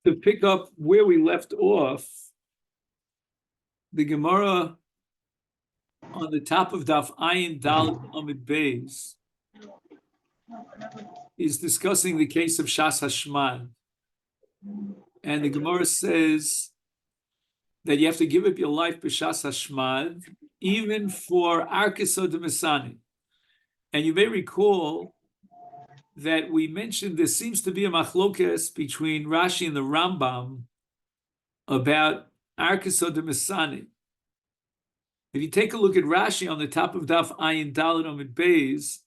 To pick up where we left off, the Gemara on the top of Daf Ayin Dal Amid Beis is discussing the case of Shas Hashmad. And the Gemara says that you have to give up your life b'Shas Hashmad, even for Arkisa de Mesani. And you may recall that we mentioned there seems to be a machlokes between Rashi and the Rambam about Arkisa de Mesani. If you take a look at Rashi on the top of Daf Ayin Daled Amid Beis,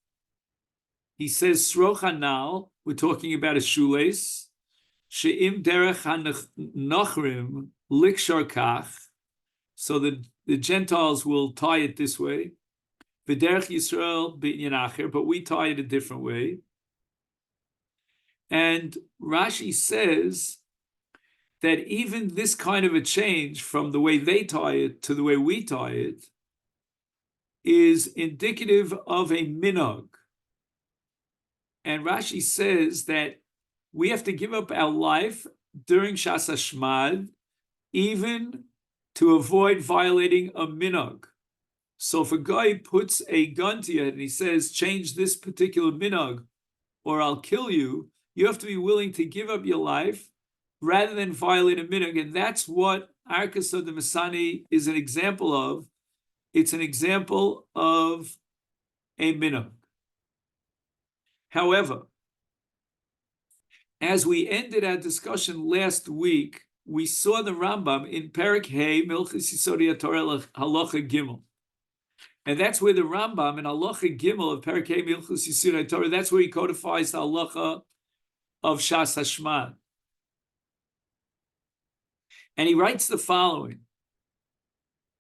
he says Srochanal, we're talking about a shoelace, She'im derech ha'nochrim likshar kach, so the Gentiles will tie it this way, V'derech Yisrael b'inyan acher, but we tie it a different way. And Rashi says that even this kind of a change from the way they tie it to the way we tie it is indicative of a minhag. And Rashi says that we have to give up our life during Shas Hashmad, even to avoid violating a minhag. So if a guy puts a gun to you and he says, change this particular minhag or I'll kill you, you have to be willing to give up your life rather than violate a minhag. And that's what Arkasa de Mesani is an example of. It's an example of a minhag. However, as we ended our discussion last week, we saw the Rambam in Perek Hey, Milchus Yisodi Torah Halacha Gimel. And that's where the Rambam in Halacha Gimel of Perek Hey, Milchus Yisodi Torah, that's where he codifies the halacha of Shas Hashmad. And he writes the following.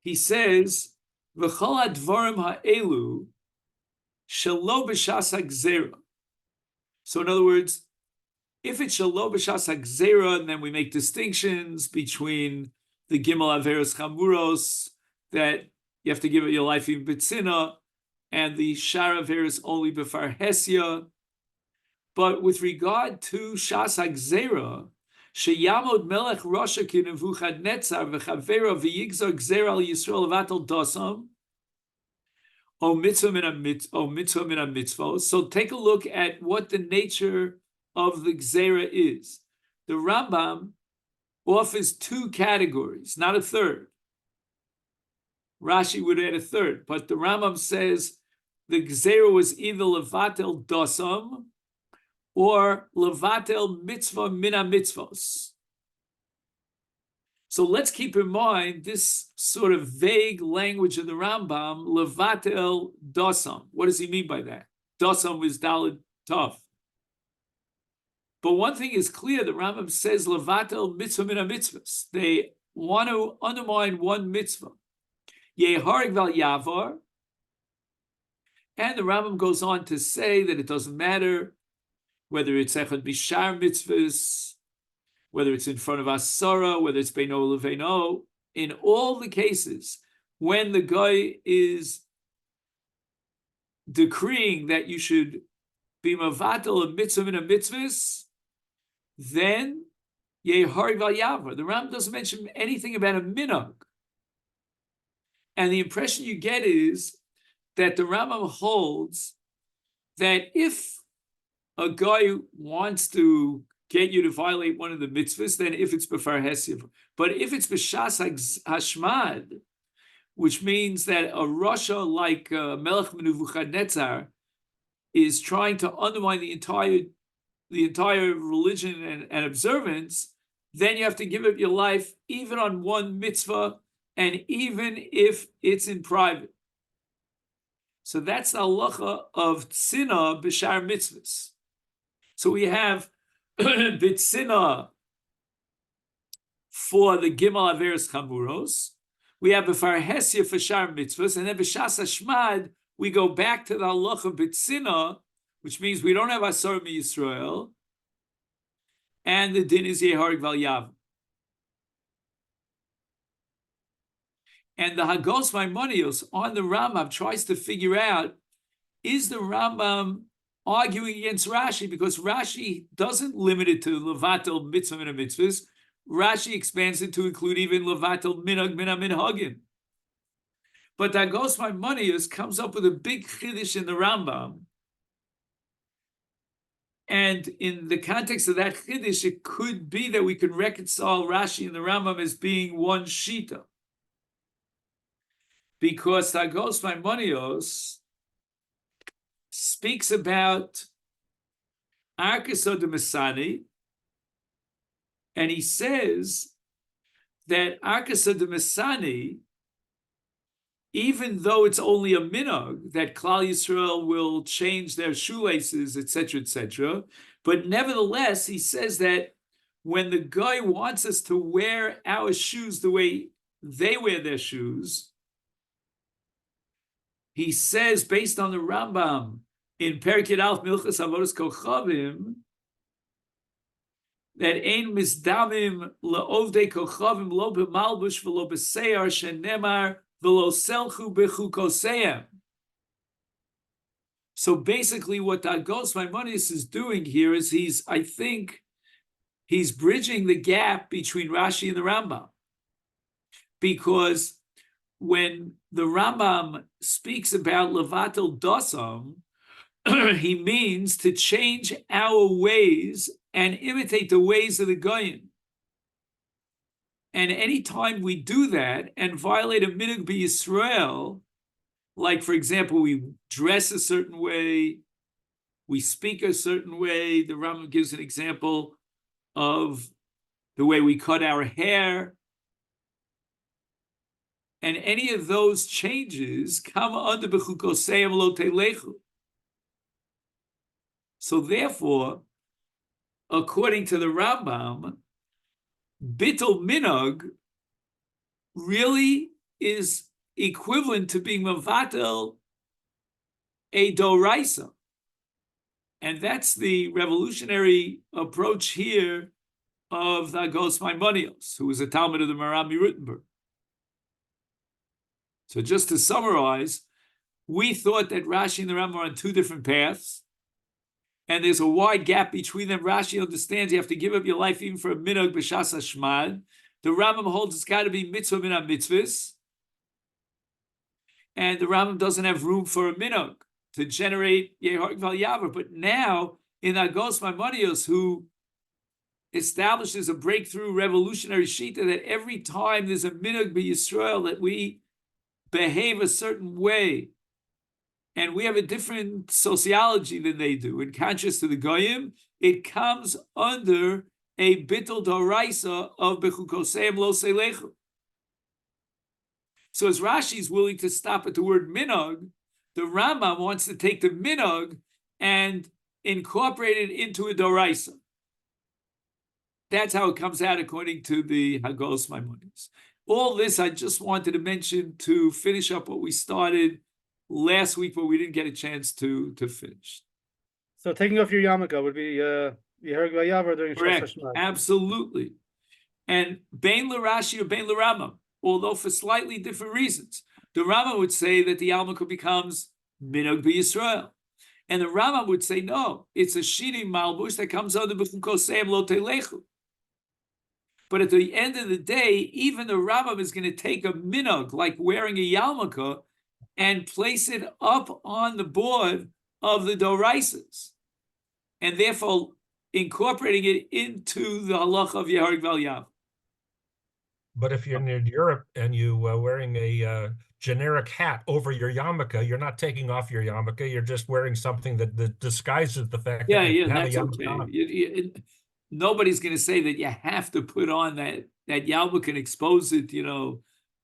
He says, V'chol advarim ha'elu shelo b'shas ha'gzera. So in other words, if it's shelo b'shas ha'gzera, and then we make distinctions between the Gimel Averos Chamuros, that you have to give it your life even b'tzina, and the Shar Averos only b'far Hesya. But with regard to Shas ha'gzera, Sheyamod Melech Rasha ki Nebuchadnezzar v'chavera v'yigzar gzera al Yisrael levatel dasam o mitzvah min ha-mitzvah. So take a look at what the nature of the gzera is. The Rambam offers two categories, not a third. Rashi would add a third, but the Rambam says the gzera was either levatel dasam or levatel mitzvah min ha-mitzvos. So let's keep in mind this sort of vague language of the Rambam, levatel dasam. What does he mean by that? Dasam is daled tav. But one thing is clear, the Rambam says levatel mitzvah min ha-mitzvos. They want to undermine one mitzvah. Yeharig val yavar. And the Rambam goes on to say that it doesn't matter whether it's Echad Bishar mitzvahs, whether it's in front of Asara, whether it's Beino Leveino, in all the cases, when the guy is decreeing that you should be mavatal a mitzvah in a mitzvahs, then Yehari Val Yavar. The Rambam doesn't mention anything about a minhag. And the impression you get is that the Rambam holds that if a guy wants to get you to violate one of the mitzvahs, then if it's b'far hesyav. But if it's b'shas hashmad, which means that a Rasha like Melech Nebuchadnezzar is trying to undermine the entire religion and observance, then you have to give up your life even on one mitzvah, and even if it's in private. So that's the halacha of tzina b'shar mitzvahs. So we have B'tzina for the Gimel Averos Chamuros. We have B'far Hesya for Shar Mitzvahs. And then B'Shas Hashmad, we go back to the halacha of B'tzina, which means we don't have Asar Yisrael. And the din is Yeharig Val Yav. And the Hagos Maimonios on the Rambam tries to figure out, is the Rambam arguing against Rashi because Rashi doesn't limit it to levatel mitzvah min mitzvahs. Rashi expands it to include even levatel minhag min minhagim. But Dagos Maimonides comes up with a big chiddush in the Rambam, and in the context of that chiddush, it could be that we could reconcile Rashi and the Rambam as being one shita, because Dagos Maimonides speaks about Arkasa de Masani, and he says that Arkasa de Masani, even though it's only a minhag that Klal Yisrael will change their shoelaces, etc., but nevertheless, he says that when the guy wants us to wear our shoes the way they wear their shoes, he says, based on the Rambam, in Perikid Alf Milchas Avodas Kochavim, that ein misdamim leovdei kochavim lo b'malbush v'lo b'seyar shenemar v'lo selchu b'chukoseim. So basically what Dagos Maimonides is doing here is I think he's bridging the gap between Rashi and the Rambam. Because when the Rambam speaks about levatel dosam, he means to change our ways and imitate the ways of the Goyim. And anytime we do that and violate a minhag b'Yisrael, like, for example, we dress a certain way, we speak a certain way, the Rambam gives an example of the way we cut our hair, and any of those changes come under b'chukoseim lo telechu. So therefore, according to the Rambam, bittul minhag really is equivalent to being mavatel a doraisa. And that's the revolutionary approach here of Dagos Maimonides, who was a Talmud of the Marami Rutenberg. So just to summarize, we thought that Rashi and the Rambam are on two different paths, and there's a wide gap between them. Rashi understands you have to give up your life even for a minhag b'shas hashmad. The Rambam holds it's got to be mitzvah min mitzvahs, and the Rambam doesn't have room for a minhag to generate Yehar Val Yavar. But now in Dagos Maimonides, who establishes a breakthrough revolutionary shita that every time there's a minhag b'Yisrael that we behave a certain way, and we have a different sociology than they do, in contrast to the Goyim, it comes under a bittul doraisa of bechukoseim lo selechu. So as Rashi is willing to stop at the word minhag, the Rambam wants to take the minhag and incorporate it into a doraisa. That's how it comes out according to the Hagos Maimonides. All this I just wanted to mention to finish up what we started last week, but we didn't get a chance to finish. So taking off your yarmulke would be Yehar Val Yavar during Correct. Shas Hashmad. Absolutely. And Bein l'Rashi or Bein l'Rambam, although for slightly different reasons. The Rambam would say that the yarmulke becomes minhag b'Yisrael. And the Rambam would say, no, it's a shiri malbush that comes under b'chukoseim lo telechu. But at the end of the day, even the Rambam is going to take a minhag, like wearing a yarmulke, and place it up on the board of the doraisas, and therefore incorporating it into the halacha of Yehar Val Yavar. But if you're near Europe and you wearing a generic hat over your yarmulke, you're not taking off your yarmulke. You're just wearing something that disguises the fact that you have that's a yarmulke okay. on. Nobody's going to say that you have to put on that yarmulke and expose it,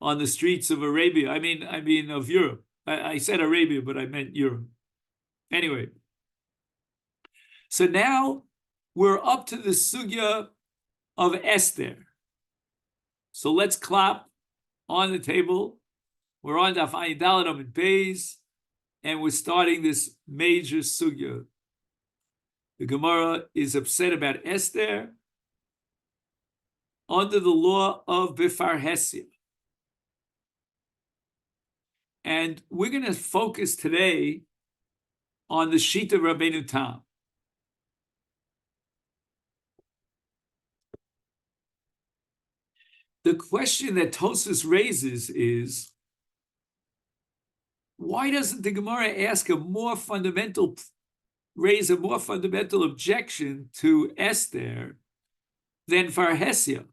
on the streets of Arabia. I mean of Europe. I said Arabia, but I meant Europe. Anyway, so now we're up to the sugya of Esther. So let's clap on the table. We're on Daf Ayin Daled Amud Beis, and we're starting this major sugya. The Gemara is upset about Esther under the law of Bifarhesia. And we're going to focus today on the sheet of Rabenu Tam. The question that Tosfos raises is, why doesn't the Gemara raise a more fundamental objection to Esther than Farhesia?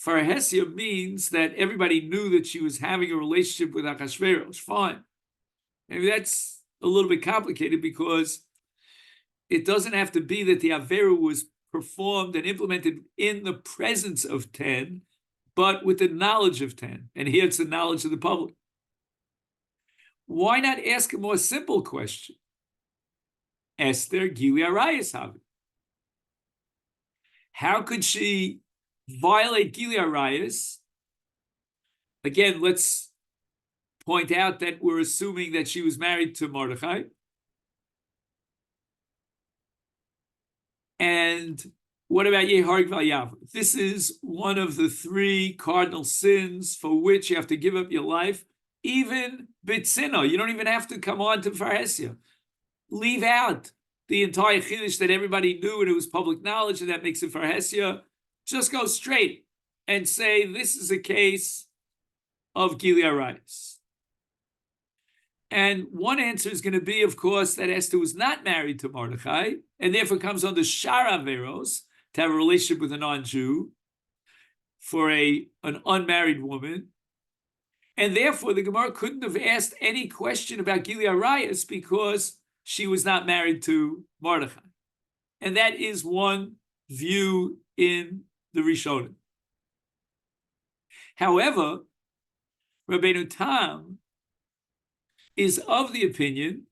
Farhesia means that everybody knew that she was having a relationship with Achashverosh. Fine. Maybe that's a little bit complicated because it doesn't have to be that the Averu was performed and implemented in the presence of 10, but with the knowledge of 10. And here it's the knowledge of the public. Why not ask a more simple question? Esther Gili Arayis Havi. How could she violate Gili Arayis? Again, let's point out that we're assuming that she was married to Mordechai. And what about Yeharg Valyav? This is one of the 3 cardinal sins for which you have to give up your life. Even Bitzina, you don't even have to come on to Farhesia. Leave out the entire Chiddush that everybody knew and it was public knowledge, and that makes it Farhesia. Just go straight and say this is a case of Gili Arayis. And one answer is going to be, of course, that Esther was not married to Mordechai, and therefore comes under Shar Averos, to have a relationship with a non-Jew, for an unmarried woman. And therefore, the Gemara couldn't have asked any question about Gili Arayis because she was not married to Mordechai. And that is one view in the Rishonim. However, Rabenu Tam is of the opinion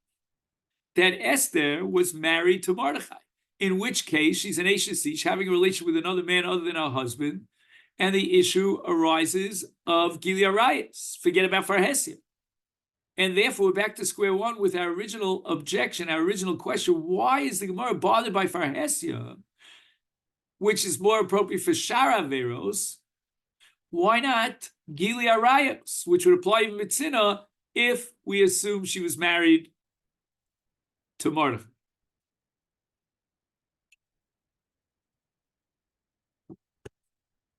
that Esther was married to Mordechai, in which case she's an Eshes Ish, having a relationship with another man other than her husband, and the issue arises of Gili Arayis. Forget about Farhesia. And therefore, we're back to square one with our original objection, our original question: why is the Gemara bothered by Farhesia, which is more appropriate for Shar Averos? Why not Gili Arayis, which would apply even Mitzina if we assume she was married to Mordechai?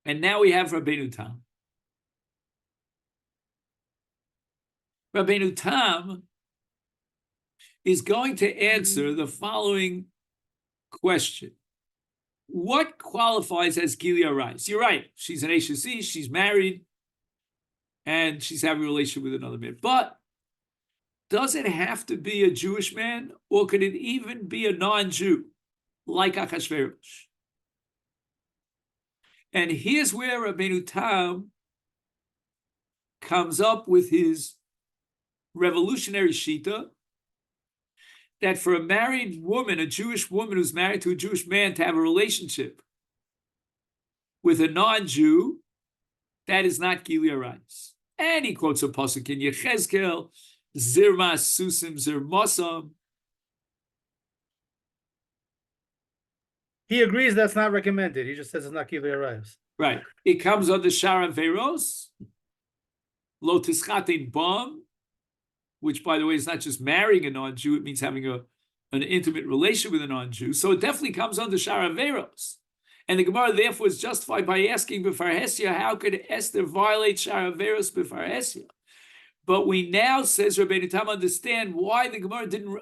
And now we have Rabenu Tam. Rabenu Tam is going to answer the following question: what qualifies as Gili Arayis? You're right, she's an Eshes Ish, she's married, and she's having a relationship with another man. But does it have to be a Jewish man, or could it even be a non-Jew, like Achashverosh? And here's where Rabenu Tam comes up with his revolutionary shita, that for a married woman, a Jewish woman who's married to a Jewish man, to have a relationship with a non-Jew, that is not Gili Arayis. And he quotes a pasuk in Yechezkel, Zirmas Susim Zirmosam. He agrees that's not recommended. He just says it's not Gili Arayis. Right. It comes under Shar Averos, Lo Tischatin Bam, which, by the way, is not just marrying a non-Jew, it means having an intimate relation with a non-Jew. So it definitely comes under Shar Averos. And the Gemara, therefore, is justified by asking B'farhesia, how could Esther violate Shar Averos B'farhesia? But we now, says Rabbeinu Tam, understand why the Gemara didn't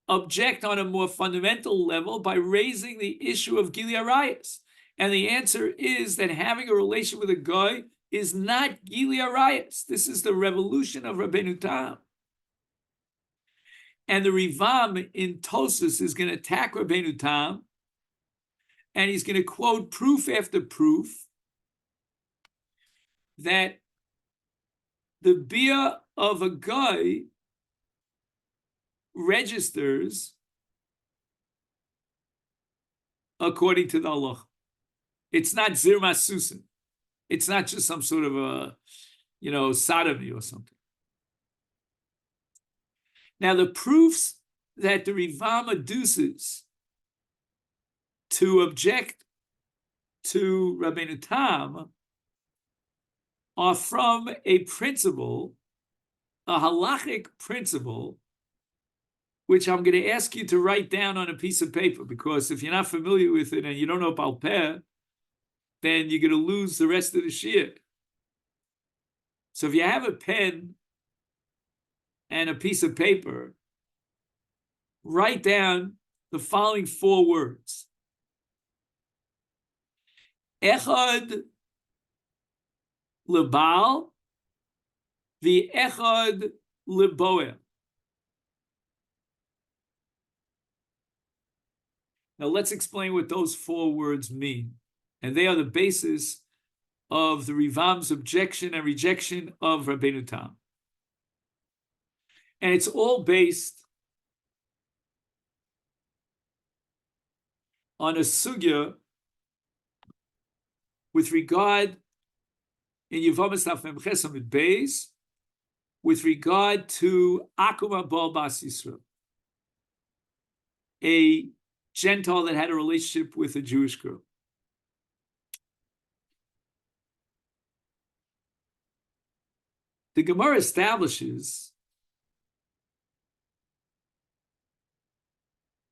object on a more fundamental level by raising the issue of Gili Arayis. And the answer is that having a relation with a guy is not Gili Arayis. This is the revolution of Rabbeinu Tam. And the Rivam in Tosfos is going to attack Rabbeinu Tam, and he's going to quote proof after proof that the bia of a guy registers according to the Allah. It's not Zirmas Susan. It's not just some sort of a, sodomy or something. Now, the proofs that the Rivam adduces to object to Rabbeinu Tam are from a principle, a halachic principle, which I'm going to ask you to write down on a piece of paper, because if you're not familiar with it and you don't know Baal Peh, then you're going to lose the rest of the shiur. So if you have a pen and a piece of paper, write down the following 4 words. Echad LaBoel, the Echad LaBoel. Now let's explain what those 4 words mean. And they are the basis of the Rivam's objection and rejection of Rabenu Tam. And it's all based on a sugya with regard in Yevamis Daf Mem Ches Amud Beis, with regard to Akuma Bal Bas Yisrael, a Gentile that had a relationship with a Jewish girl. The Gemara establishes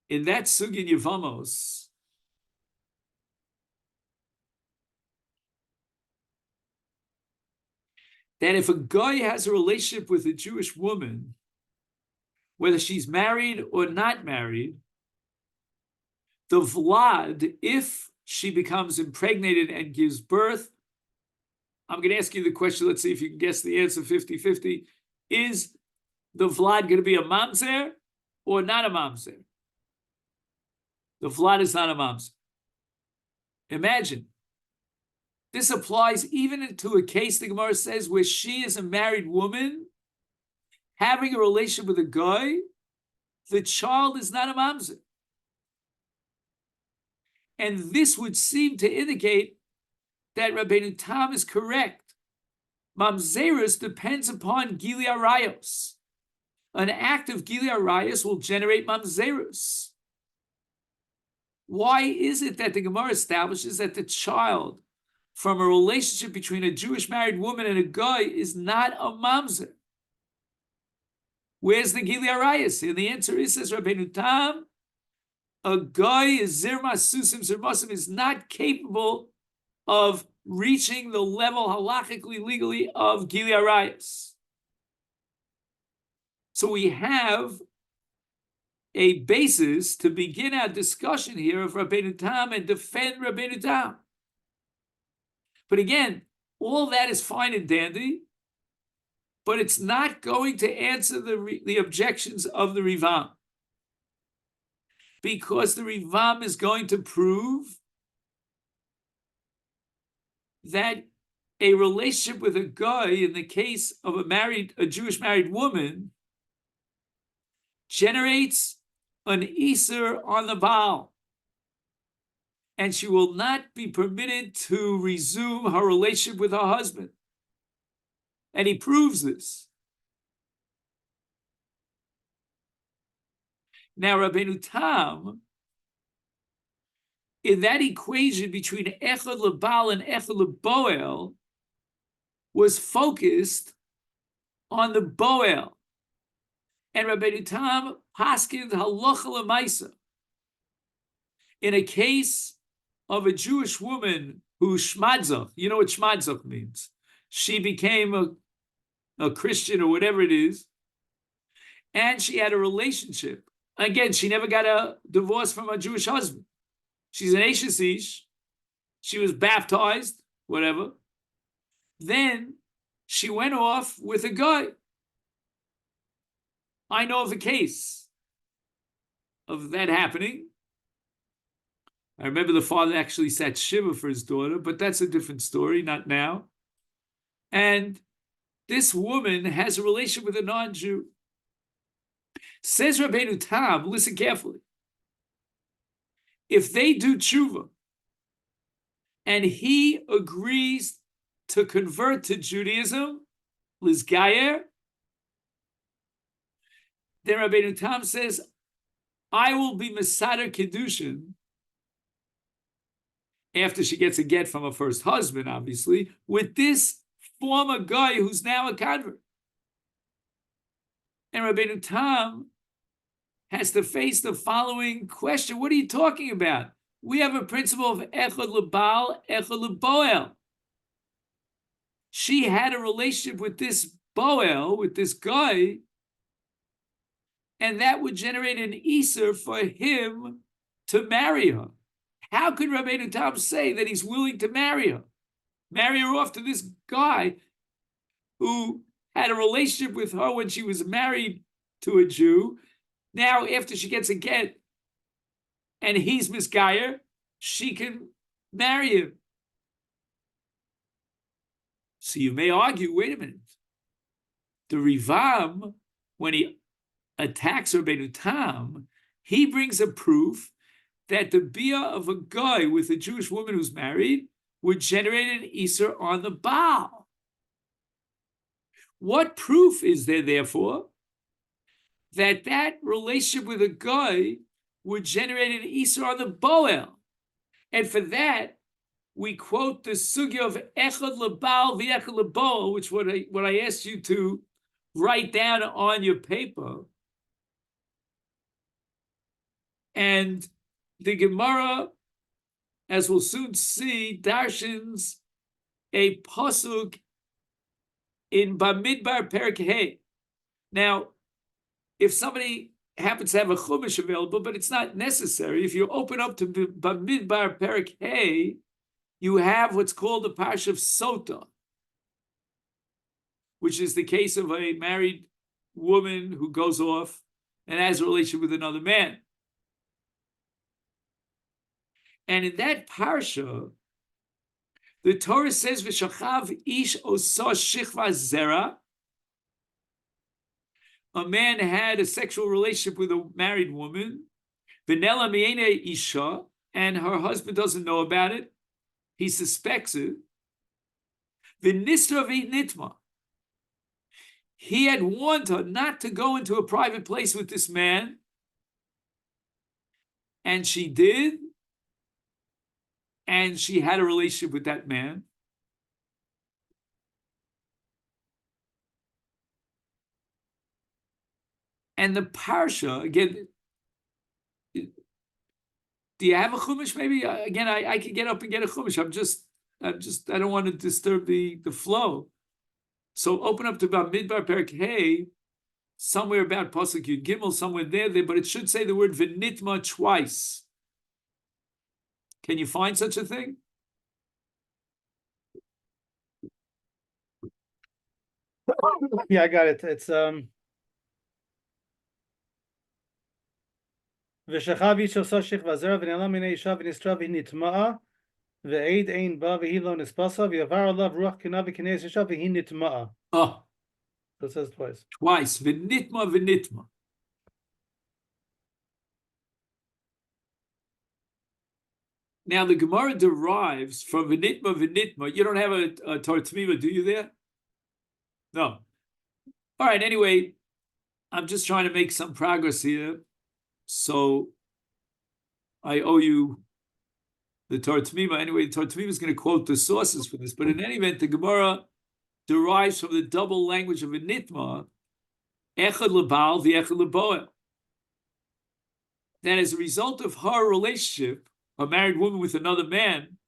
in that sugya in Yevamos that if a guy has a relationship with a Jewish woman, whether she's married or not married, the Vlad, if she becomes impregnated and gives birth, I'm going to ask you the question, let's see if you can guess the answer 50-50, is the Vlad going to be a mamzer or not a mamzer? The Vlad is not a mamzer. Imagine. This applies even to a case, the Gemara says, where she is a married woman having a relationship with a guy, the child is not a mamzer. And this would seem to indicate that Rabenu Tam is correct. Mamzerus depends upon Gili Arayos. An act of Gili Arayos will generate Mamzerus. Why is it that the Gemara establishes that the child from a relationship between a Jewish married woman and a guy is not a mamzer? Where's the Gili Arayos? And the answer is, says Rabenu Tam, a guy is Zirmas Susim Zirmasim is not capable of reaching the level halachically, legally of Gili Arayos. So we have a basis to begin our discussion here of Rabenu Tam and defend Rabenu Tam. But again, all that is fine and dandy, but it's not going to answer the objections of the Rivam. Because the Rivam is going to prove that a relationship with a guy, in the case of a Jewish married woman, generates an Iser on the Baal. And she will not be permitted to resume her relationship with her husband. And he proves this. Now, Rabenu Tam, in that equation between Echad LaBoel and Echad LaBoel, was focused on the Boel. And Rabenu Tam paskined halacha l'maisa. In a case of a Jewish woman who shmadzach, you know what shmadzach means? She became a Christian or whatever it is, and she had a relationship. Again, she never got a divorce from a Jewish husband. She's an Eishes Ish. She was baptized, whatever. Then she went off with a guy. I know of a case of that happening. I remember the father actually sat shiva for his daughter, but that's a different story, not now. And this woman has a relationship with a non-Jew. Says Rabenu Tam, listen carefully. If they do tshuva and he agrees to convert to Judaism, Lizgayer, then Rabenu Tam says, I will be Mesader Kiddushin after she gets a get from her first husband, obviously, with this former guy who's now a convert. And Rabenu Tam has to face the following question. What are you talking about? We have a principle of Echad LaBoel, Echad LaBoel. She had a relationship with this Boel, with this guy, and that would generate an Eser for him to marry her. How could Rabenu Tam say that he's willing to marry her off to this guy who had a relationship with her when she was married to a Jew? Now, after she gets a get and he's misguyer, she can marry him. So you may argue, wait a minute. The Rivam, when he attacks Rabenu Tam, he brings a proof that the bia of a guy with a Jewish woman who's married would generate an Eser on the Baal. What proof is there, therefore, that that relationship with a guy would generate an Eser on the Boel? And for that, we quote the sugya of Echad LaBoel v'Echad LaBoel, which what I asked you to write down on your paper. And the Gemara, as we'll soon see, darshans a pasuk in Bamidbar Perek Hey. Now, if somebody happens to have a chumash available, but it's not necessary, if you open up to Bamidbar Perek Hey, you have what's called the Parsha of Sota, which is the case of a married woman who goes off and has a relationship with another man. And in that Parsha, the Torah says, "V'shachav ish osa shichva zera." A man had a sexual relationship with a married woman, v'nela mi'ene isha, and her husband doesn't know about it. He suspects it. V'nisra v'nitma. He had warned her not to go into a private place with this man, and she did, and she had a relationship with that man. And the Parsha, again, do you have a chumash? Maybe again, I could get up and get a chumash. I don't want to disturb the flow. So open up to about Midbar Perek Hey, somewhere about Pasuk Yud Gimel, somewhere there, but it should say the word v'nitma twice. Can you find such a thing? Yeah, I got it. It's V'shachav ish osa shichva zera v'nela minei isha v'nistra v'nitma'a v'eid ein ba v'hi lo nispasa v'yavar alav ruach kina v'kineis isha v'hi nitma'a. Oh, So it says twice. twice. V'nitma, v'nitma. Now the Gemara derives from v'nitma, v'nitma. You don't have a Torah Tmima, do you there? No. All right, anyway, I'm just trying to make some progress here. So I owe you the Torah Tmima. Anyway, the Torah Tmima is going to quote the sources for this. But in any event, the Gemara derives from the double language of v'nitma, Echad LaBoel v'Echad LaBoel. That as a result of her relationship, a married woman with another man,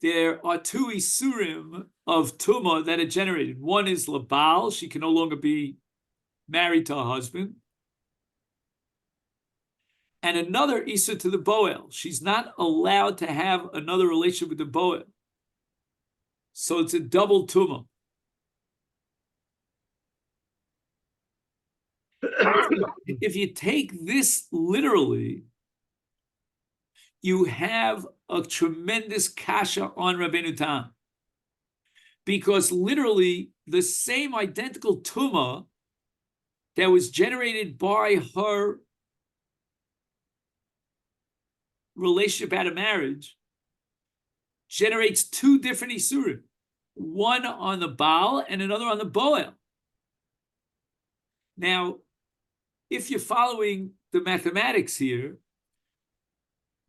there are two isurim of tumah that are generated. One is LaBoel, she can no longer be married to her husband. And another isur to the boel. She's not allowed to have another relationship with the boel. So it's a double tumah. If you take this literally, you have a tremendous kasha on Rabenu Tam. Because literally, the same identical tumah that was generated by her relationship out of marriage generates two different isurim. One on the Baal and another on the Boel. Now, if you're following the mathematics here,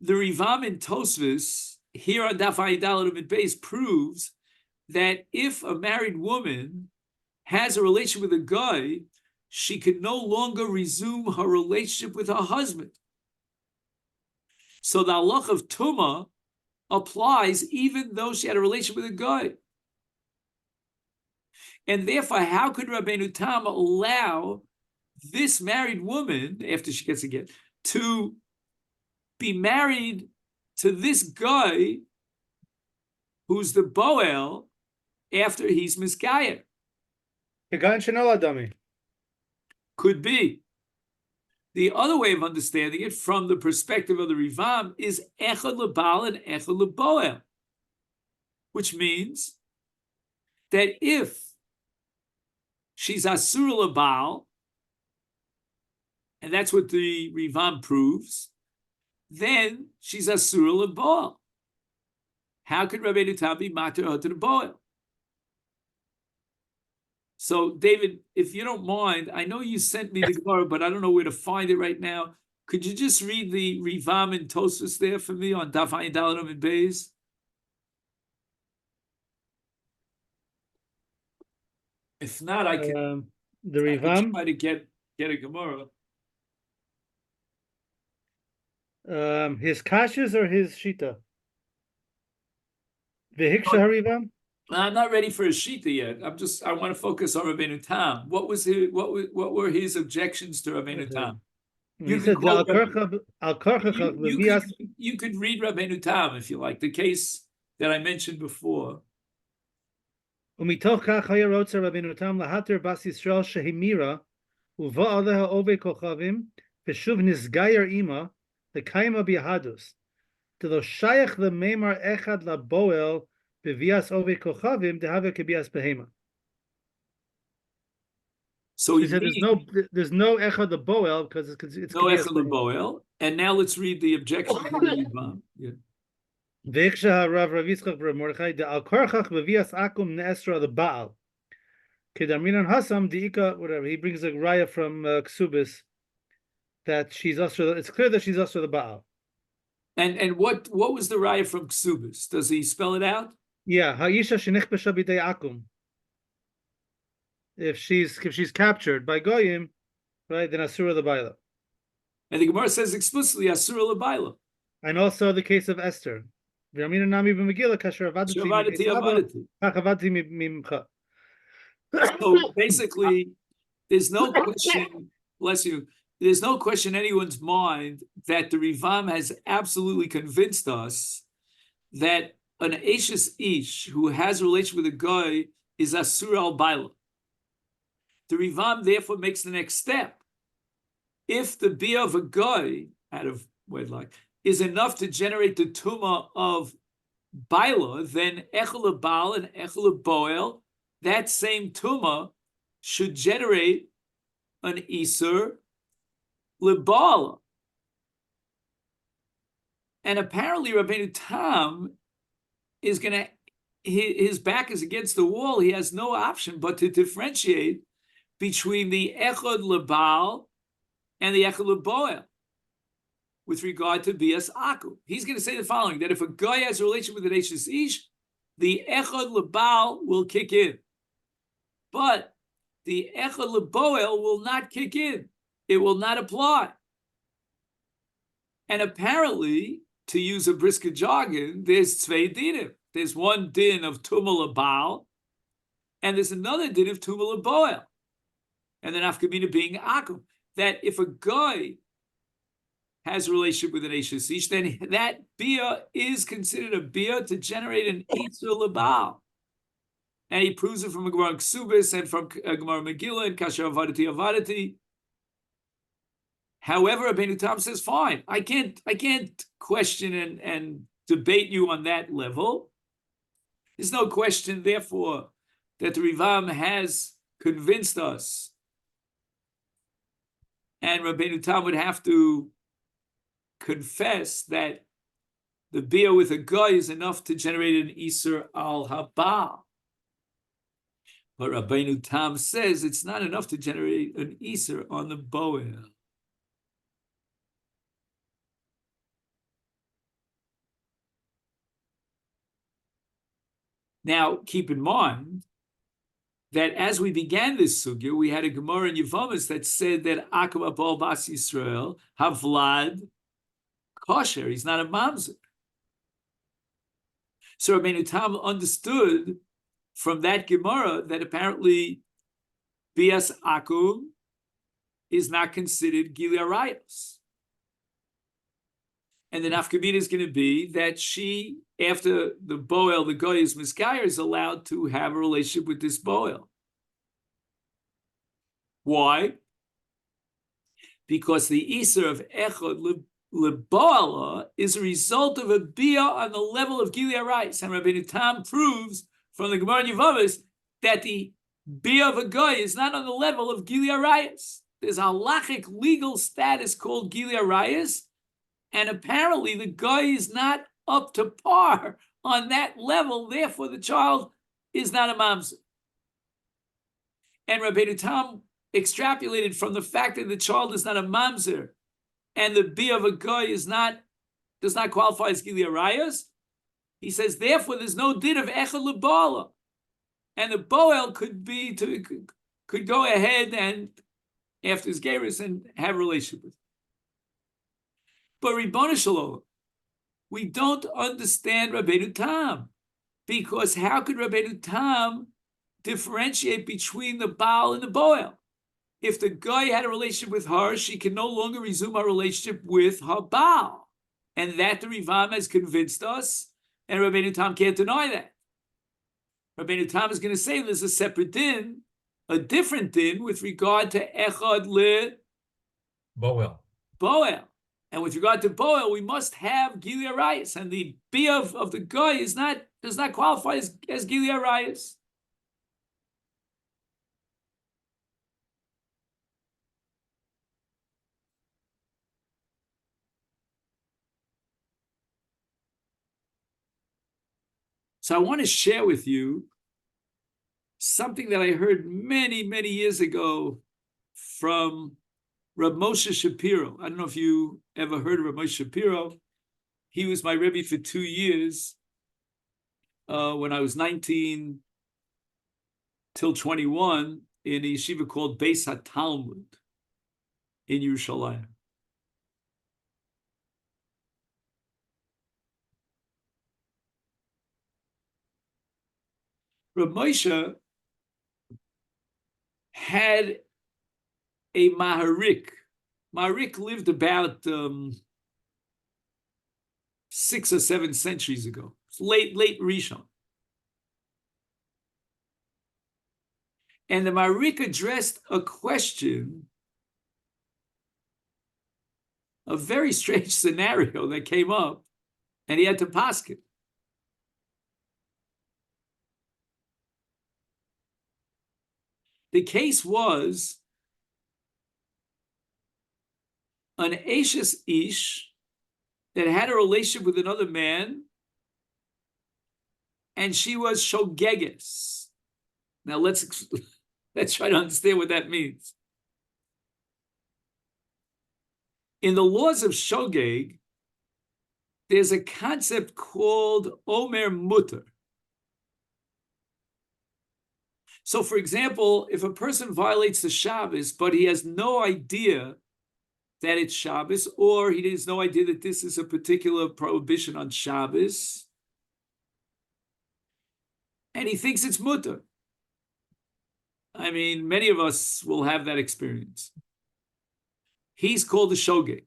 the Rivam in Tosfos, here on Daf Ayidal Amud Beis, proves that if a married woman has a relationship with a guy, she could no longer resume her relationship with her husband. So the halach of Tumah applies even though she had a relationship with a guy. And therefore, how could Rabenu Tam allow this married woman, after she gets again, to be married to this guy who's the Boel after he's Miskayer? Could be. The other way of understanding it from the perspective of the Rivam is Echad LaBoel and Echad LaBoel, which means that if she's Asur LaBoel, and that's what the Rivam proves, then she's Asur LaBoel. How could Rabbeinu Tam be mater her to the Boel? So, David, if you don't mind, I know you sent me the Gemara, but I don't know where to find it right now. Could you just read the Rivam and Tosfos there for me on Daf Ayin Dalet and Beis? If not, I can. The Rivam. Try to get a Gemara. His kashas or his shita? Vehiksha Harivam. I'm not ready for a shita yet. I want to focus on Rabbeinu Tam. What were his objections to Rabbeinu Tam? You could read Rabbeinu Tam if you like, the case that I mentioned before. ומתוך כך היה רוצה רבנו תם להתיר בת ישראל שהמירה ובא עליה עובי כוכבים ושוב נסגייר עמה לקיימה ביהדוס. דלא שייך למימר אחד לבועל בביאס עובי כוכבים דהווה כביאס בהמה. So he said there's no Echad LaBoel because it's no Echad LaBoel. And now let's read the objection to the Rivam. Yeah. V'ikshah Rav Yitzchak Rav Mordechai de al korchach bevias akum ne'esra leBaal. Kedaminan Hasam diika whatever. He brings a raya from Ksubis that she's also. It's clear that she's also the Baal. And what was the raya from Ksubis? Does he spell it out? Yeah, ha'isha shenichbesha b'dei akum. If she's captured by goyim, right, then asura leBaila. And the Gemara says explicitly asura leBaila. And also the case of Esther. So basically, there's no question, bless you, there's no question in anyone's mind that the Rivam has absolutely convinced us that an Ashes Ish who has a relation with a guy is Asur al Baila. The Rivam therefore makes the next step. If the bia of a guy out of wedlock is enough to generate the tumah of Baila, then Echad LaBoel and Echad LaBoel, that same tumah should generate an Isur LeBaala. And apparently Rabbeinu Tam is going to, his back is against the wall. He has no option but to differentiate between the Echad LaBoel and the Echad LaBoel with regard to Bias Aku. He's going to say the following, that if a guy has a relation with an Ashes Ish, the Echad LaBoel will kick in. But the Echad LaBoel will not kick in. It will not apply. And apparently, to use a brisker jargon, there's Tzvei Dinim. There's one din of Tumah LaBoel, and there's another din of Tumah LaBoel. And then Afkamina being Akum. That if a guy has a relationship with an Ashes Ish, then that bia is considered a bia to generate an Isur LaBoel. And he proves it from a Gemara Ksubis and from a Gemara Megillah and Kasher Avadati Avadati. However, Rabbeinu Tam says, fine, I can't question and debate you on that level. There's no question, therefore, that the Rivam has convinced us. And Rabbeinu Tam would have to confess that the bia with a guy is enough to generate an Isur al Haba. But Rabbeinu Tam says it's not enough to generate an Isur on the Boel. Now, keep in mind that as we began this sugya, we had a Gemara in Yevamis that said that Akam Abol Bas Yisrael Havlad kosher. He's not a mamzer. So Rabenu Tam understood from that Gemara that apparently Bias Akum is not considered Gili Arayos. And the nafkamina is going to be that she, after the Boel, the Goy is Miskayer, is allowed to have a relationship with this Boel. Why? Because the Isser of Echad LaBoel is a result of a Bia on the level of Gili Arayos. And Rabbeinu Tam proves from the Gemara Yevamis that the Bia of a Goy is not on the level of Gili Arayos. There's a halachic legal status called Gili Arayos, and apparently the guy is not up to par on that level. Therefore, the child is not a mamzer. And Rabbeinu Tam extrapolated from the fact that the child is not a mamzer, and the bia of a guy does not qualify as Gili Arayos. He says, therefore, there's no din of Echad LaBoel, and the Boel could go ahead and after his gerus and have a relationship with him. But Ribbon Shalom, we don't understand Rabbeinu Tam, because how could Rabbeinu Tam differentiate between the Baal and the Boel? If the guy had a relationship with her, she can no longer resume her relationship with her Baal. And that the Rivam has convinced us, and Rabbeinu Tam can't deny that. Rabbeinu Tam is going to say there's a separate din, a different din with regard to Echad Boel. And with regard to Boel, we must have Gili Arayos, and the bia of the guy does not qualify as Gili Arayos. So I want to share with you something that I heard many, many years ago from Reb Moshe Shapiro. I don't know if you ever heard of Reb Moshe Shapiro. He was my Rebbe for 2 years when I was 19 till 21 in a yeshiva called Beis HaTalmud in Yerushalayim. Reb Moshe had a Maharik. Maharik lived about 6 or 7 centuries ago. It's late Rishon. And the Maharik addressed a question, a very strange scenario that came up, and he had to paskin. The case was an Ashes Ish that had a relationship with another man, and she was shogeges. Now let's try to understand what that means. In the laws of shogeg, there's a concept called Omer Mutter. So, for example, if a person violates the Shabbos, but he has no idea that it's Shabbos, or he has no idea that this is a particular prohibition on Shabbos, and he thinks it's mutter. I mean, many of us will have that experience. He's called a shogeg.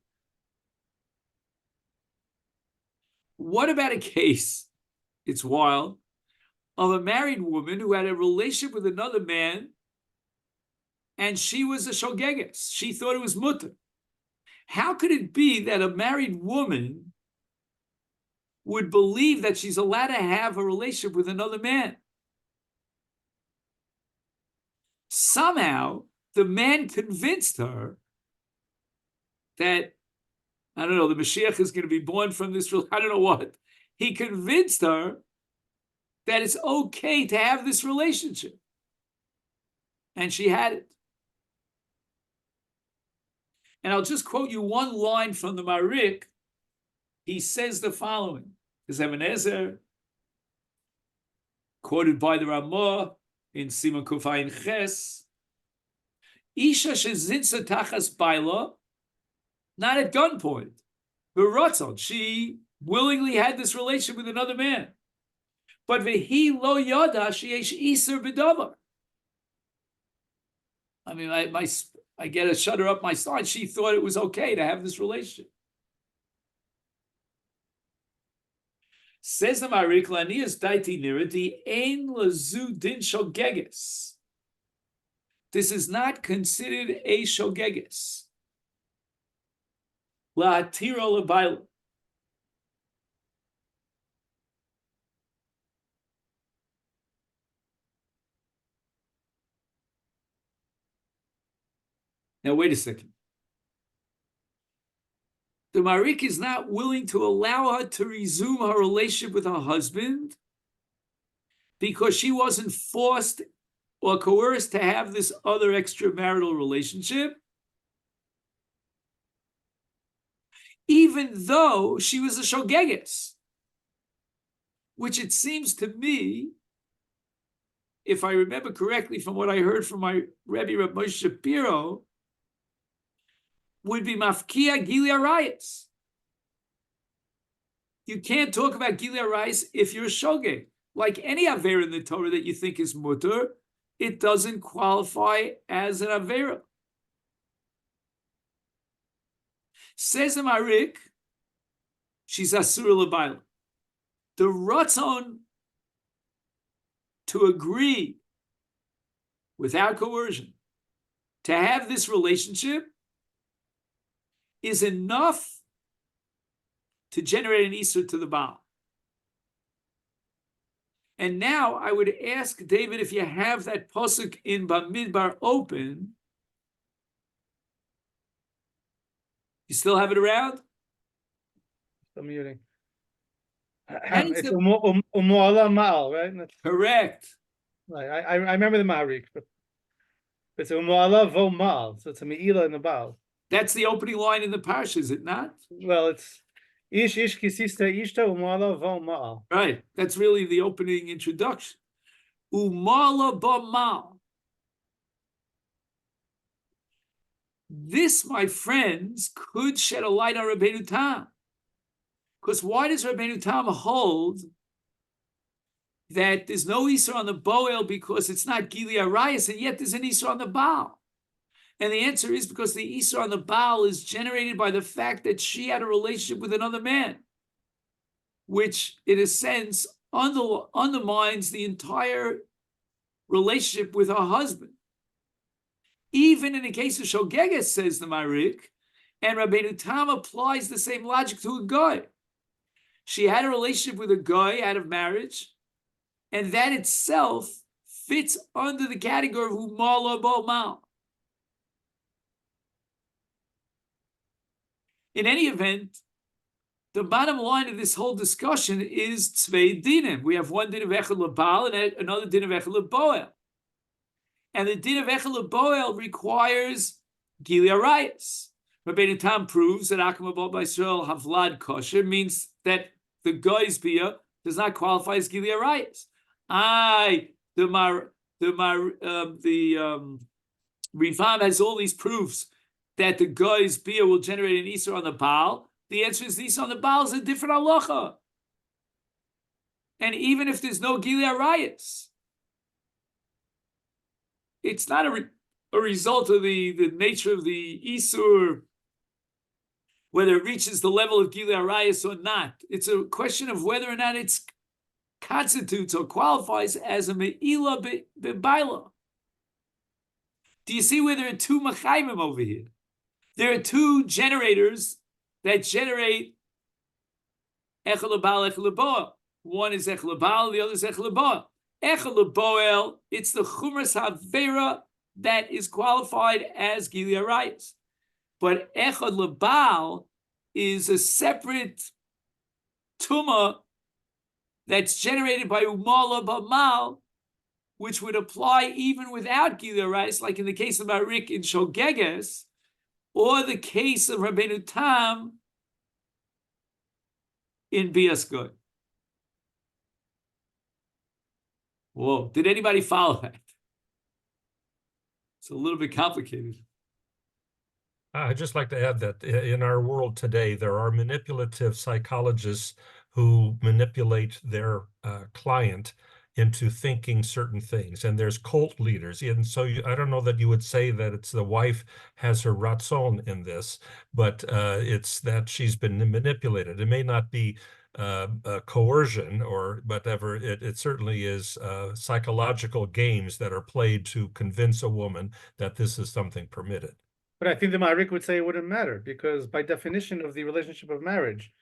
What about a case, it's wild, of a married woman who had a relationship with another man, and she was a shogeges. She thought it was mutter. How could it be that a married woman would believe that she's allowed to have a relationship with another man? Somehow, the man convinced her that, I don't know, the Mashiach is going to be born from this, I don't know what. He convinced her that it's okay to have this relationship. And she had it. And I'll just quote you one line from the Marik. He says the following. There's Ebenezer, quoted by the Ramah in Siman Kufayin Ches, Isha shezinsa tachas baila, not at gunpoint, but rotzon. She willingly had this relationship with another man. But vehi lo yada sheyesh iser b'davar. I mean, I get a shudder up my spine. She thought it was okay to have this relationship. Says the Marik, Lanias daiti nira di ein lazu din shogeges. This is not considered a shogeges. La tiro lebaila. Now, wait a second. The Marik is not willing to allow her to resume her relationship with her husband because she wasn't forced or coerced to have this other extramarital relationship, even though she was a shogeges, which it seems to me, if I remember correctly from what I heard from my Rebbe, Reb Moshe Shapiro, would be mafkia Gili Arayis. You can't talk about Gili Arayis if you're a shogeg. Like any Avera in the Torah that you think is mutter, it doesn't qualify as an Avera. Says the Marik, she's Asura L'Baila. The Ratzon to agree without coercion to have this relationship is enough to generate an Isur to the Baal. And now I would ask David if you have that pasuk in Bamidbar open. You still have it around? I'm muting. It's It's Umu'ala Ma'al, right? Correct. Right. I remember the Marik, but it's Umu'ala Vo Ma'al, so it's a Me'ila in the Baal. That's the opening line in the parsha, is it not? Well, it's Ish Kisista Ishta Umu'ala Vo Ma'al. Right. That's really the opening introduction. Umala Ba'mal. This, my friends, could shed a light on Rabenu Tam. Because why does Rabenu Tam hold that there's no Isra on the Boel because it's not Gili Arayis, and yet there's an Isra on the Baal? And the answer is because the Isra on the Baal is generated by the fact that she had a relationship with another man, which, in a sense, undermines the entire relationship with her husband. Even in the case of Shogeges, says the Marik, and Rabbeinu Tam applies the same logic to a guy. She had a relationship with a guy out of marriage, and that itself fits under the category of Umala Bo Mal. In any event, the bottom line of this whole discussion is Tzvei Dinim. We have one din of Echad LaBoel and another din of Echad LaBoel. And the din of Echad LaBoel requires Gili Arayis. Rabbeinu Tam proves that Akum Abot B'Yisrael Havlad Kosher means that the guy's bia does not qualify as Gili Arayis. The Rivam has all these proofs that the guy's bia will generate an Isur on the Baal. The answer is the Isur on the Baal is a different halacha. And even if there's no Gili Arayis, it's not a result of the nature of the Isur, whether it reaches the level of Gili Arayis or not. It's a question of whether or not it constitutes or qualifies as a Me'ila Be'baila. Do you see where there are two Machaimim over here? There are two generators that generate Echad LaBoel, Echad LaBoel. One is Echad LaBoel, the other is Echad LaBoel. Echad LaBoel, it's the Chumras Havera that is qualified as Gili Arayis. But Echad LaBoel is a separate Tumah that's generated by Umala B'Mal, which would apply even without Gili Arayis, like in the case of Marik in Shogeges, or the case of Rabbeinu Tam in Bias Good. Whoa, did anybody follow that? It's a little bit complicated. I'd just like to add that in our world today, there are manipulative psychologists who manipulate their client into thinking certain things. And there's cult leaders. And so I don't know that you would say that it's the wife has her ratzon in this, but it's that she's been manipulated. It may not be coercion or whatever. It certainly is psychological games that are played to convince a woman that this is something permitted. But I think the Ma'arik would say it wouldn't matter, because by definition of the relationship of marriage,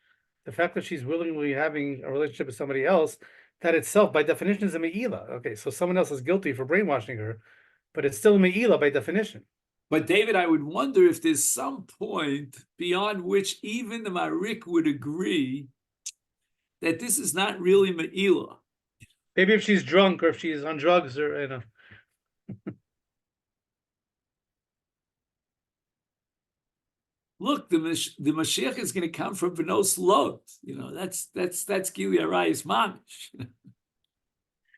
the fact that she's willingly having a relationship with somebody else, that itself by definition is a me'ila. Okay, so someone else is guilty for brainwashing her, but it's still a me'ila by definition. But David, I would wonder if there's some point beyond which even the Ma'arik would agree that this is not really me'ila. Maybe if she's drunk or if she's on drugs or, you know. Look, the Mashiach is going to come from Benos Lot. You know, that's Gili Arayis Mamish.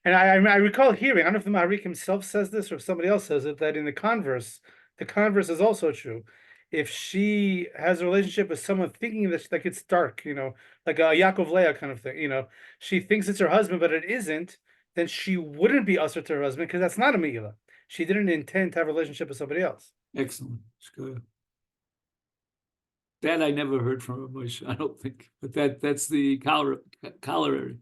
And I recall hearing, I don't know if the Ma'arik himself says this or if somebody else says it, that in the converse is also true. If she has a relationship with someone thinking that like it's dark, you know, like a Yaakov Leah kind of thing, you know, she thinks it's her husband, but it isn't, then she wouldn't be usher to her husband because that's not a Me'ila. She didn't intend to have a relationship with somebody else. Excellent. It's good. That I never heard from a Moshe, I don't think. But that's the corollary.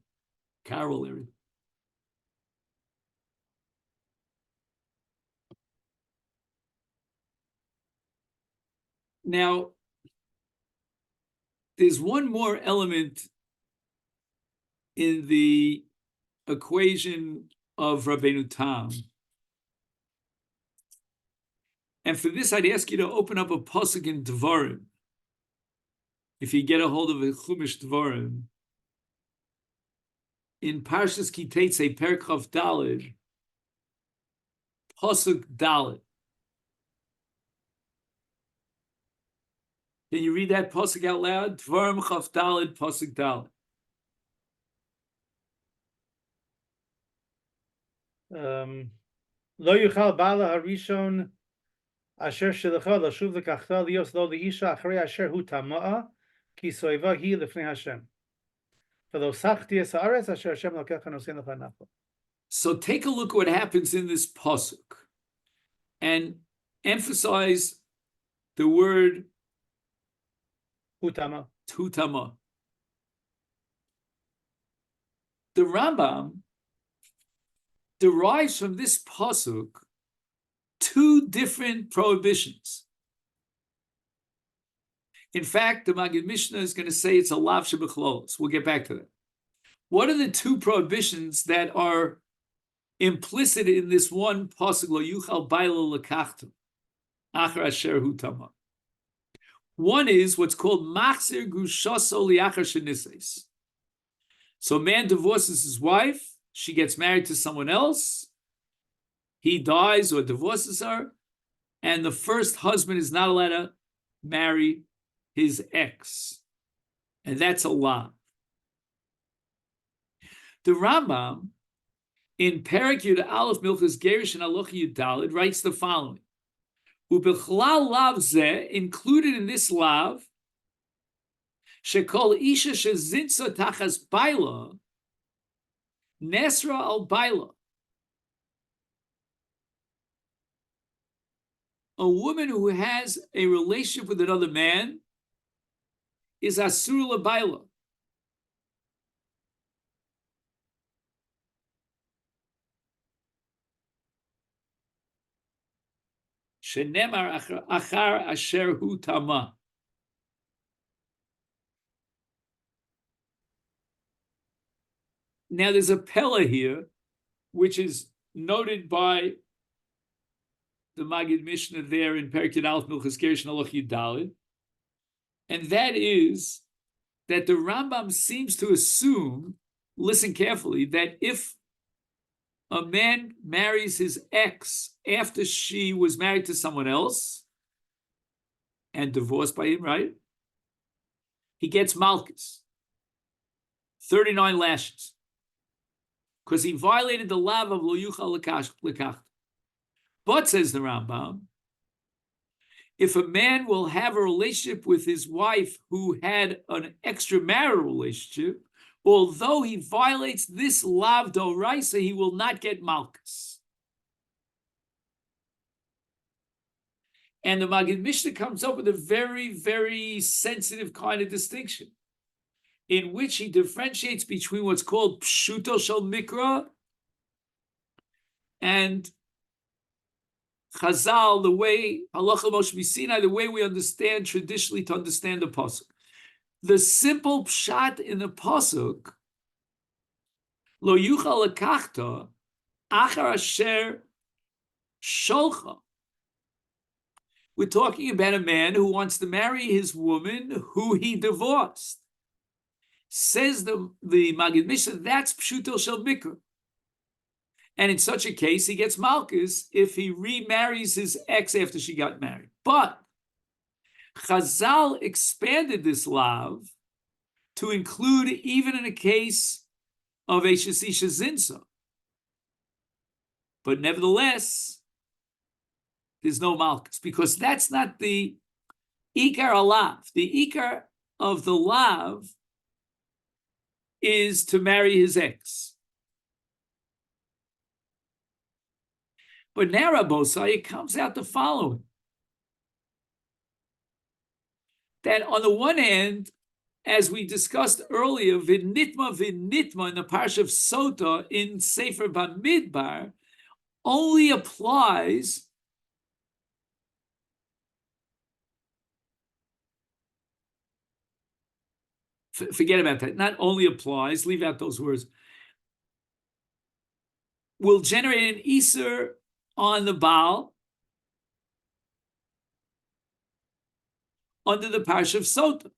Now, there's one more element in the equation of Rabenu Tam. And for this, I'd ask you to open up a pasuk in Dvarim. If you get a hold of a Chumash Dvarim, in Parshas Kiteitzei, Perek Chav Daled, pasuk Daled. Can you read that pasuk out loud? Dvarim Chav Daled, pasuk Daled. Lo yuchal bala harishon asher shelecha lashuv lekachta lios lo leisha achrei asher hu tama'a ki soiva hi lefnei Hashem. So take a look at what happens in this pasuk and emphasize the word hutama. The Rambam derives from this pasuk two different prohibitions. In fact, the Maggid Mishnah is going to say it's a lav shebechlolos. We'll get back to that. What are the two prohibitions that are implicit in this one pasuk? Lo yuchal baila lekachta achar asher hu tama. One is what's called machzir grushaso liachar shenises. So a man divorces his wife, she gets married to someone else, he dies or divorces her, and the first husband is not allowed to marry his ex. And that's a law. The Rambam, in Perek Yud Aleph Milchas Gerish and Halacha Yud Daled, writes the following: Ubechlal lav zeh, included in this lav, shekol isha shezinsa tachas baila, nesra al baila. A woman who has a relationship with another man is asur l'baila. Shenemar achar asher hu tama. Now there's a pella here, which is noted by the Maggid Mishnah there in Perek Yud Aleph Milchas Gerish and Halacha Yud Daled, and that is that the Rambam seems to assume, listen carefully, that if a man marries his ex after she was married to someone else and divorced by him, right? He gets malchus, 39 lashes, because he violated the law of lo yuchal lekach. But, says the Rambam, if a man will have a relationship with his wife who had an extramarital relationship, although he violates this lav d'oraisa, he will not get malchus. And the Maggid Mishnah comes up with a very, very sensitive kind of distinction, in which he differentiates between what's called pshuto shel mikra and Chazal, the way halacha Moshe Sinai, the way we understand traditionally to understand the pasuk. The simple pshat in the pasuk, lo yuchal lekachta achar asher sholcha. We're talking about a man who wants to marry his woman who he divorced. Says the Maggid Mishnah, that's pshuto shel mikra. And in such a case, he gets malchus if he remarries his ex after she got married. But Chazal expanded this lav to include even in a case of Eishes Isha Zinsa. But nevertheless, there's no malchus, because that's not the ikar alav. The ikar of the lav is to marry his ex. But now, Rabbosai, it comes out the following. That on the one hand, as we discussed earlier, v'nitma in the parsha of Sota in Sefer Bamidbar only applies forget about that. Not only applies, leave out those words. Will generate an Isur on the Baal under the parsha of Sota.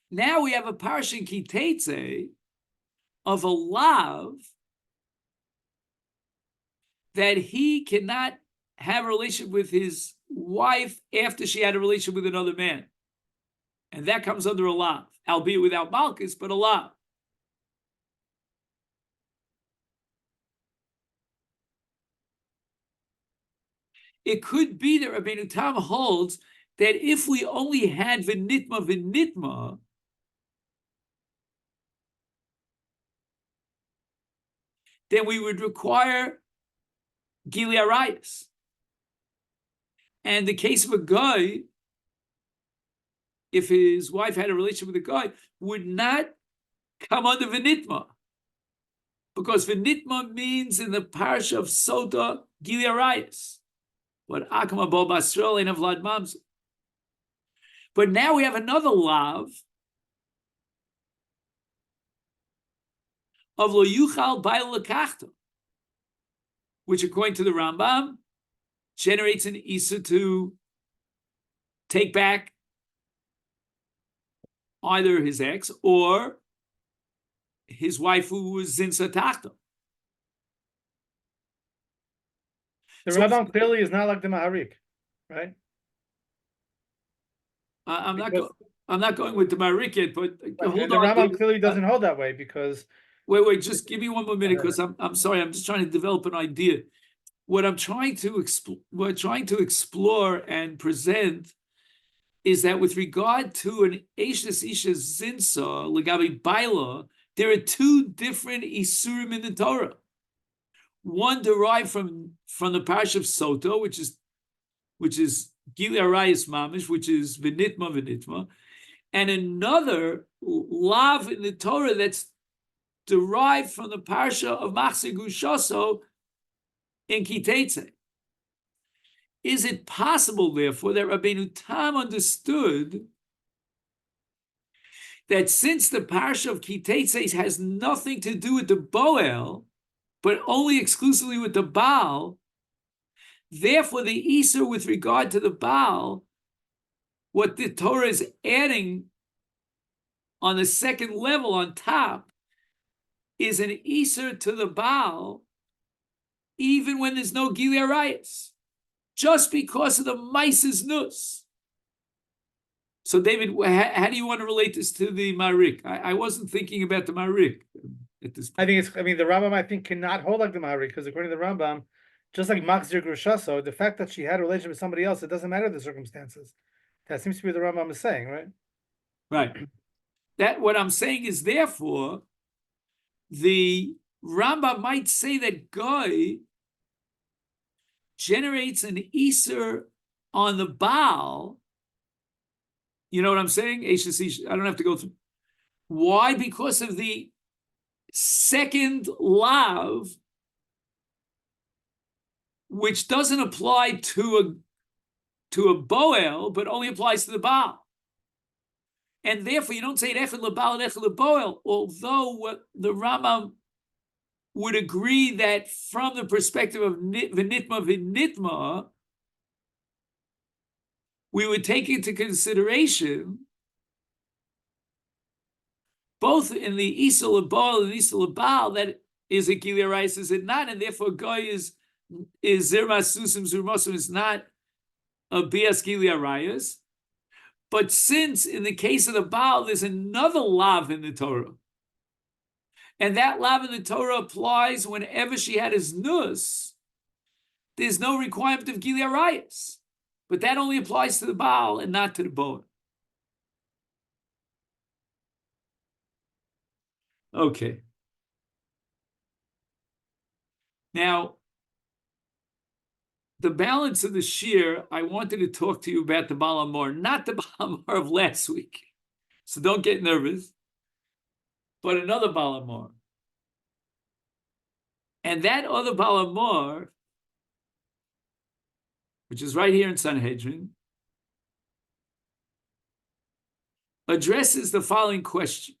Now we have a parsha in Kitetze of a lav that he cannot have a relationship with his wife after she had a relationship with another man. And that comes under a lav, albeit without malchus, but a lav. It could be that Rabenu Tam holds that if we only had v'nitma, then we would require Gili Arayis. And the case of a guy, if his wife had a relationship with a guy, would not come under v'nitma. Because v'nitma means in the parsha of Sota, Gili Arayis. But Akama Bo Basrol ain't a Vlad Mamzer. But now we have another lav of Lo Yuchal Bail Lekachta, which according to the Rambam generates an Isa to take back either his ex or his wife who was Zinsa Tachta. The Rambam clearly is not like the Maharik, right? I'm not going with the Maharik yet, but hold on. The Rambam clearly doesn't hold that way because. Wait, just give me one more minute because I'm sorry, I'm just trying to develop an idea. What I'm trying to explore and present is that with regard to an Eishes Isha Zinsa, Legabi Baila, there are two different Isurim in the Torah. One derived from the Parsha of Soto, which is Gili Arayis Mamish, which is V'nitma, and another lav in the Torah that's derived from the Parsha of Machzir Gushoso in Kitetze. Is it possible, therefore, that Rabenu Tam understood that since the Parsha of Kitetze has nothing to do with the Boel, but only exclusively with the Baal, therefore the Isur with regard to the Baal, what the Torah is adding on the second level on top is an Isur to the Baal, even when there's no Gili Arayis, just because of the Mises Nus. So David, how do you want to relate this to the Marik? I wasn't thinking about the Marik at this point. The Rambam, I think, cannot hold like the Maharik, because according to the Rambam, Just like Machzir Grushaso, the fact that she had a relationship with somebody else, it doesn't matter the circumstances. That seems to be what the Rambam is saying, right? Right. That what I'm saying is, therefore, the Rambam might say that Goy generates an Eser on the Baal. You know what I'm saying? I don't have to go through. Why? Because of the second lav, which doesn't apply to a Boel, but only applies to the Baal. And therefore, you don't say Echad LaBoel and Echad LaBoel, although what the Rambam would agree that from the perspective of V'nitma, we would take into consideration both in the Isa LaBoel and Isa LaBoel that is a Gilead Rice, is it not? And therefore, Goy is Zirmas Susim Zurmosim is not a Bias Gilead Rayas. But since in the case of the Baal, there's another lav in the Torah, and that lav in the Torah applies whenever she had his nus, there's no requirement of Gilead Rayas. But that only applies to the Baal and not to the Boel. Okay. Now, the balance of the shir, I wanted to talk to you about the Baal Hamor, not the Baal Hamor of last week. So don't get nervous. But another Baal Hamor. And that other Baal Hamor, which is right here in Sanhedrin, addresses the following question.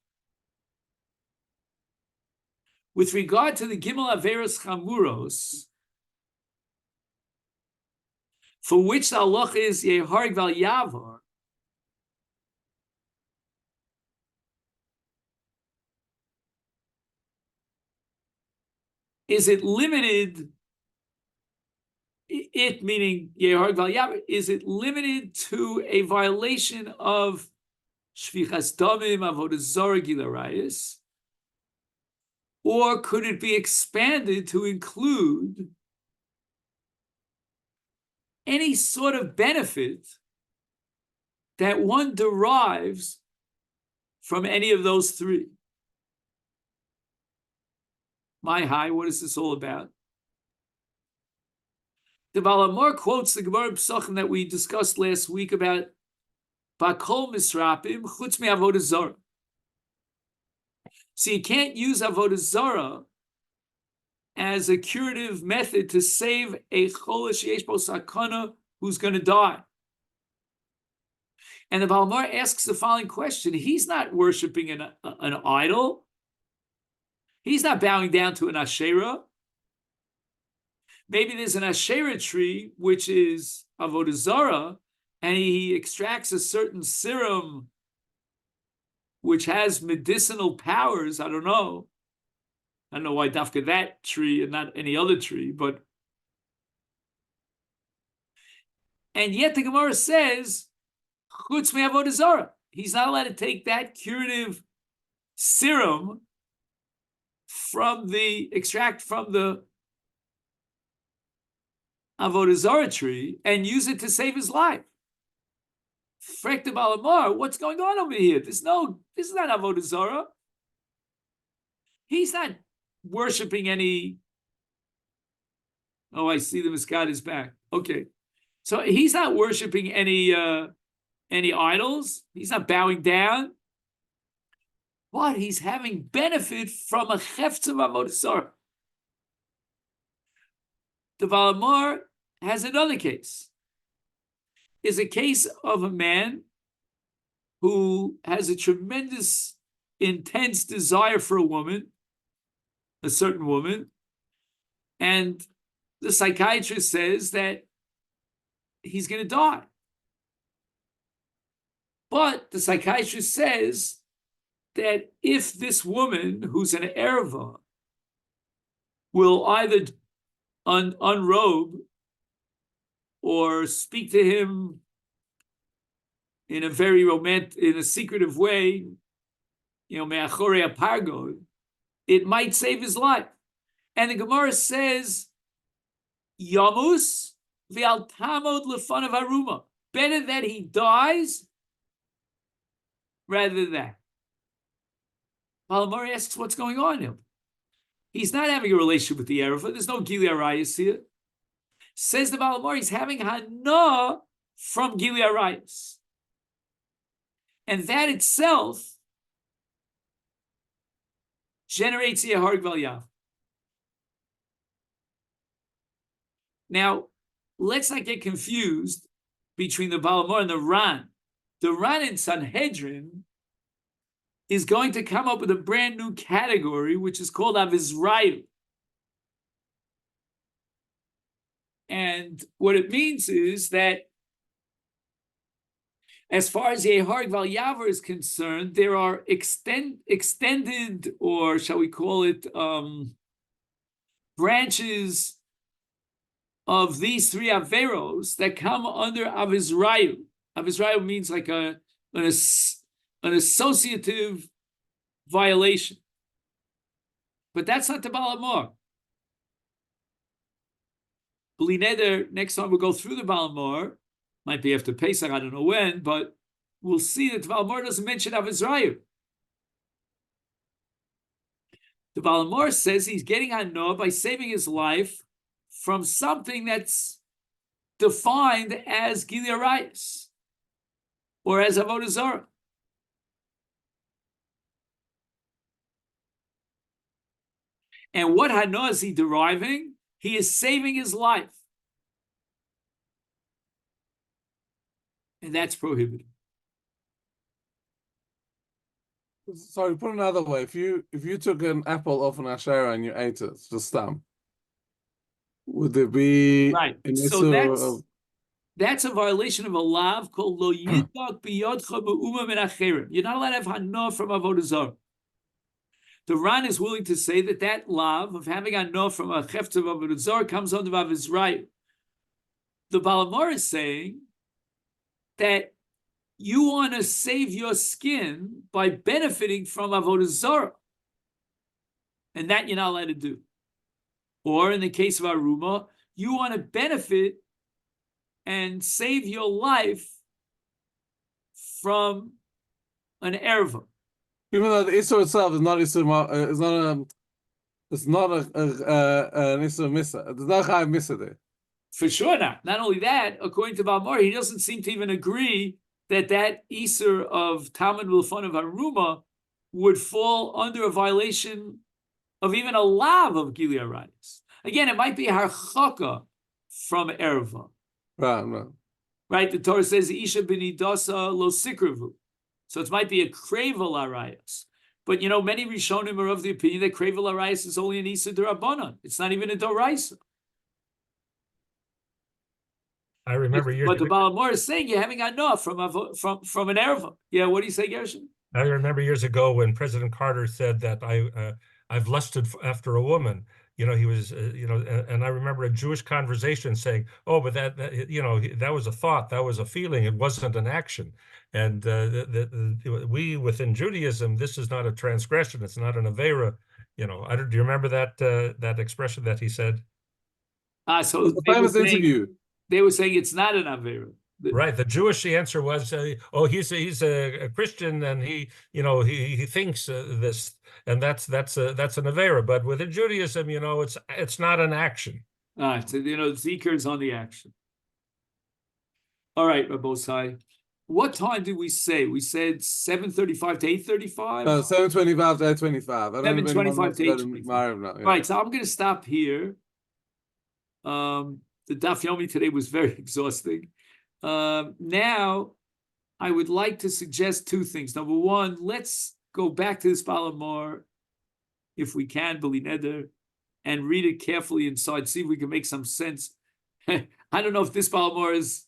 With regard to the Gimel Averos Chamuros, for which the halacha is Yeharg Val Yavar, is it limited, it meaning Yeharg Val Yavar, is it limited to a violation of Shvichas Damim Avodah Zarah Gilead Rayos, or could it be expanded to include any sort of benefit that one derives from any of those three? My high, what is this all about? The Baal Hamor quotes the Gemara Pesachim that we discussed last week about Bakol Misrapim Chutz Me Avodah Zarah. So you can't use Avodah Zarah as a curative method to save a Cholesh Yesh Bo Sakana who's going to die. And the Baal Hamor asks the following question. He's not worshiping an idol. He's not bowing down to an Asherah. Maybe there's an Asherah tree, which is Avodah Zarah, and he extracts a certain serum which has medicinal powers. I don't know why dafka that tree and not any other tree, but and yet the Gemara says, Chutz me Avodah Zarah. He's not allowed to take that curative serum extract from the Avodah Zarah tree and use it to save his life. Frek the Baal Hamor, what's going on over here? This is not Avodah Zarah. He's not worshiping any. Oh, I see the Miskad is back. Okay, so he's not worshiping any idols. He's not bowing down. But he's having benefit from a chefetz of Avodah Zarah. The Baal Hamor has another case. Is a case of a man who has a tremendous, intense desire for a woman, a certain woman, and the psychiatrist says that he's going to die. But the psychiatrist says that if this woman, who's an erva, will either unrobe or speak to him in a very romantic, in a secretive way, me'achorei apargod, it might save his life. And the Gemara says Yamus v'al tamod lefanav haruma. Better that he dies rather than that. Balamori asks, what's going on here? He's not having a relationship with the Erefa. There's no Gili Arayas here. Says the Balamori, he's having Hana from Gili Arayas. And that itself generates the Yeharg Valyav. Now, let's not get confused between the Balamor and the Ran. The Ran in Sanhedrin is going to come up with a brand new category, which is called Avizrayu. And what it means is that as far as Yeharg Valyavar is concerned, there are extended, or shall we call it, branches of these three Averos that come under Avizrayu. Avizrayu means like an associative violation. But that's not the Balamor. B'li neder, next time we'll go through the Balamor, might be after Pesach, I don't know when, but we'll see that the Balamor doesn't mention Avizrayu. The Balamor says he's getting on Noah by saving his life from something that's defined as Gili Arayas or as Avodah Zarah. And what Hanoah is he deriving? He is saving his life. And that's prohibited. Sorry, put it another way. If you took an apple off an Asherah and you ate it, just would there be right? An So that's a violation of a law called Lo Yidak Biyodcha Me'uma Min Acherim. You're not allowed to have Hanoah from Avodah Zarah. The Ran is willing to say that lav of having Hanoah from a Chefta of Avodah Zarah comes under Avizrayu. The Balamor is saying that you want to save your skin by benefiting from Avodah Zarah, and that you're not allowed to do. Or in the case of Aruma, you want to benefit and save your life from an erva. Even though the Isur itself is not Isur, it's not an Isur Misa. There's no Chayav Misa there. For sure not. Not only that, according to Balmor, he doesn't seem to even agree that Isur of Talmud L'fon of Haruma would fall under a violation of even a lav of Gili Arayas. Again, it might be harchaka from erva. Right? The Torah says Isha b'nidasa lo sikravu. So it might be a krevel arayas. But many Rishonim are of the opinion that krevel arayas is only an Isur d'Rabbanan. It's not even a Doraisa. I remember years But the Balamor is saying you're having Hanoah from an erva. Yeah, what do you say, Gershon? I remember years ago when President Carter said that I've lusted after a woman. He was, and I remember a Jewish conversation saying, "Oh, but that was a thought, that was a feeling, it wasn't an action." And we within Judaism, this is not a transgression, it's not an avera. Do you remember that expression that he said? So the famous interview. They were saying it's not an avera. Right. The Jewish answer was, he's a Christian and he thinks this, and that's an avera. But within Judaism, it's not an action. So Zikr is on the action. All right, Rabbosai. What time did we say? We said 7:35 to 8:35. No, 7:25 to 8:25. 7:25 to 8:25. Yeah. Right. So I'm going to stop here. The Daf Yomi today was very exhausting. Now, I would like to suggest two things. Number one, let's go back to this Balamor, if we can, B'li neder, and read it carefully inside, see if we can make some sense. I don't know if this Balamor is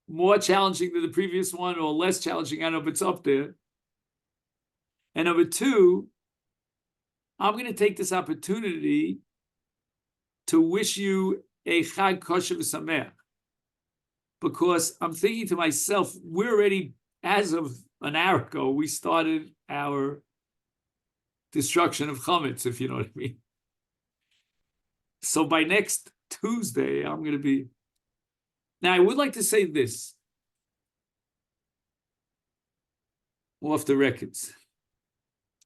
more challenging than the previous one or less challenging. I don't know if it's up there. And number two, I'm going to take this opportunity to wish you Echad kosher v'sameach, because I'm thinking to myself, we're already, as of an hour ago, we started our destruction of chametz, if you know what I mean. So by next Tuesday, I'm going to be. Now, I would like to say this off the records.